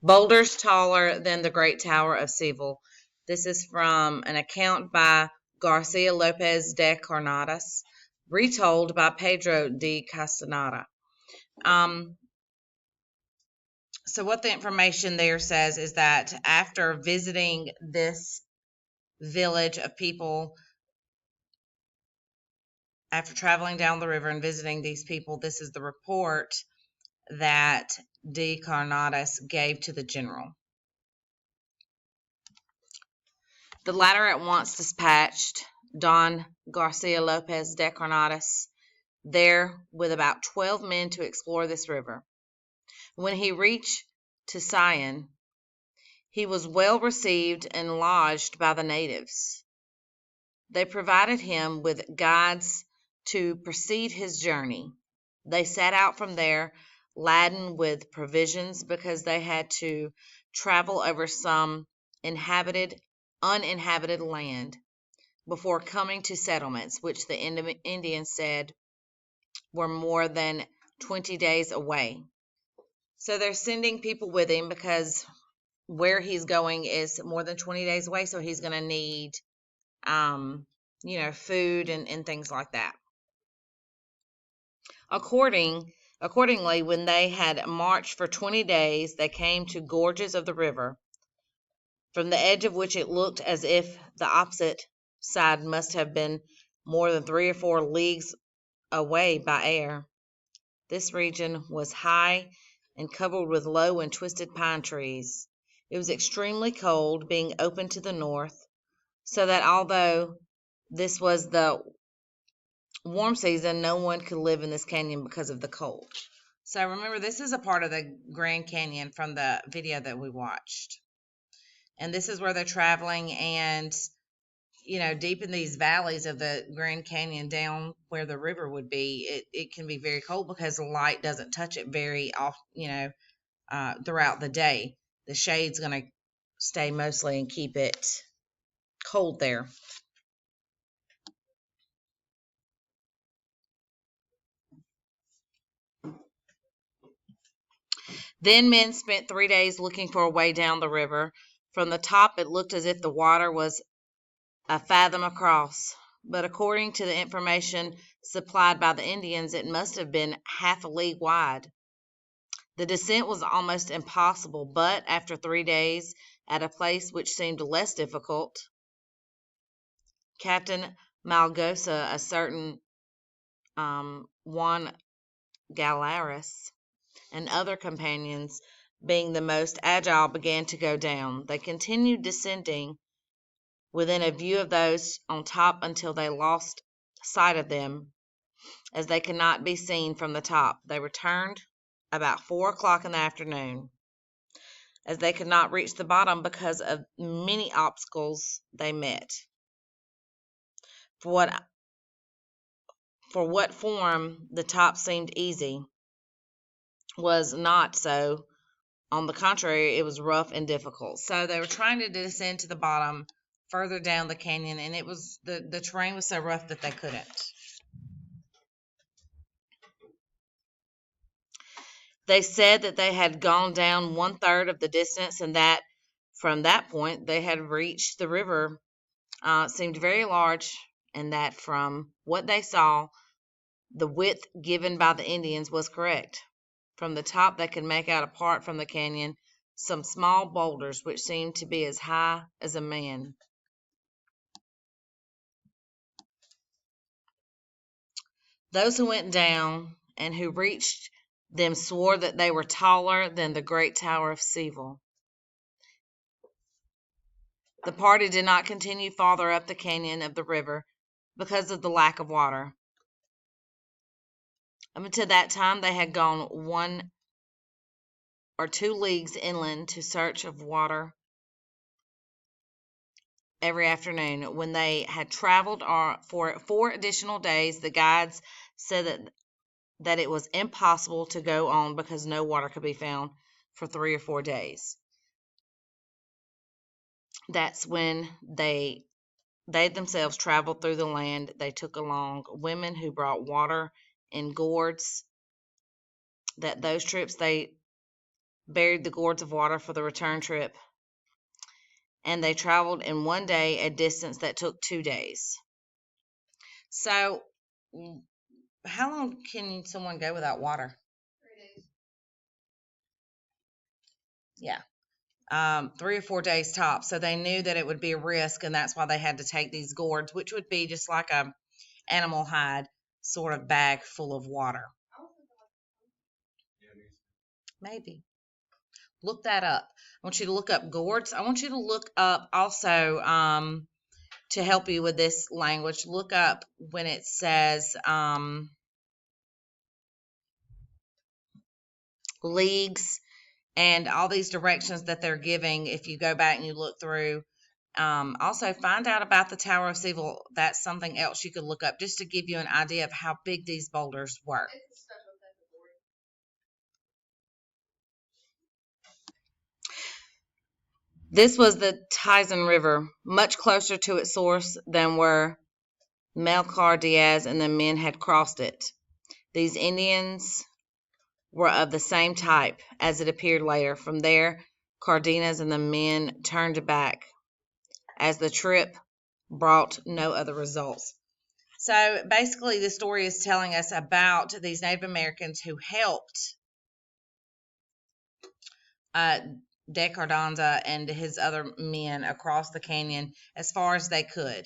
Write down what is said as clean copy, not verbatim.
Boulders taller than the Great Tower of Seville. This is from an account by Garcia Lopez de Carnadas, retold by Pedro de Castaneda. Um, so, what the information there says is that after visiting this village of people, after traveling down the river and visiting these people, this is the report that de Carnadas gave to the general. The latter at once dispatched Don Garcia Lopez de Carnadas there with about 12 men to explore this river. When he reached Tusayan, he was well received and lodged by the natives. They provided him with guides to proceed his journey. They set out from there laden with provisions because they had to travel over some uninhabited land before coming to settlements, which the Indians said were more than 20 days away. So they're sending people with him because where he's going is more than 20 days away, so he's going to need, food and things like that. Accordingly, when they had marched for 20 days, they came to gorges of the river, from the edge of which it looked as if the opposite side must have been more than 3 or 4 leagues away by air. This region was high and covered with low and twisted pine trees. It was extremely cold, being open to the north, so that although this was the warm season, no one could live in this canyon because of the cold. So remember, this is a part of the Grand Canyon from the video that we watched. And this is where they're traveling, and deep in these valleys of the Grand Canyon down where the river would be, it can be very cold because the light doesn't touch it very often, throughout the day. The shade's going to stay mostly and keep it cold there. Then men spent 3 days looking for a way down the river. From the top, it looked as if the water was a fathom across, but according to the information supplied by the Indians, it must have been half a league wide. The descent was almost impossible, but after 3 days, at a place which seemed less difficult, Captain Malgosa, a certain Juan Galaris, and other companions, being the most agile, began to go down. They continued descending within a view of those on top until they lost sight of them, as they could not be seen from the top. They returned about 4 o'clock in the afternoon, as they could not reach the bottom because of many obstacles they met. For what form the top seemed easy was not so. On the contrary, it was rough and difficult. So they were trying to descend to the bottom further down the canyon, and it was the terrain was so rough that they couldn't. They said that they had gone down 1/3 of the distance, and that from that point they had reached the river. Seemed very large, and that from what they saw, the width given by the Indians was correct. From the top they could make out, apart from the canyon, some small boulders which seemed to be as high as a man. Those who went down and who reached them swore that they were taller than the Great Tower of Seville. The party did not continue farther up the canyon of the river because of the lack of water. Up until that time, they had gone 1 or 2 leagues inland to search of water every afternoon. When they had traveled for 4 additional days, the guides said that it was impossible to go on because no water could be found for 3 or 4 days. That's when they themselves traveled through the land. They took along women who brought water in gourds. That those trips they buried the gourds of water for the return trip, and they traveled in one day a distance that took 2 days. So, how long can someone go without water? 3 days. Yeah. 3 or 4 days tops. So they knew that it would be a risk, and that's why they had to take these gourds, which would be just like a animal hide sort of bag full of water. Maybe. Look that up. I want you to look up gourds. I want you to look up also to help you with this language. Look up when it says leagues and all these directions that they're giving. If you go back and you look through, also find out about the Tower of Seville. That's something else you could look up just to give you an idea of how big these boulders were. This was the Tyson River, much closer to its source than where Melchor Diaz and the men had crossed it. These Indians were of the same type, as it appeared later. From there, Cardenas and the men turned back, as the trip brought no other results. So basically, the story is telling us about these Native Americans who helped De Cardanza and his other men across the canyon as far as they could.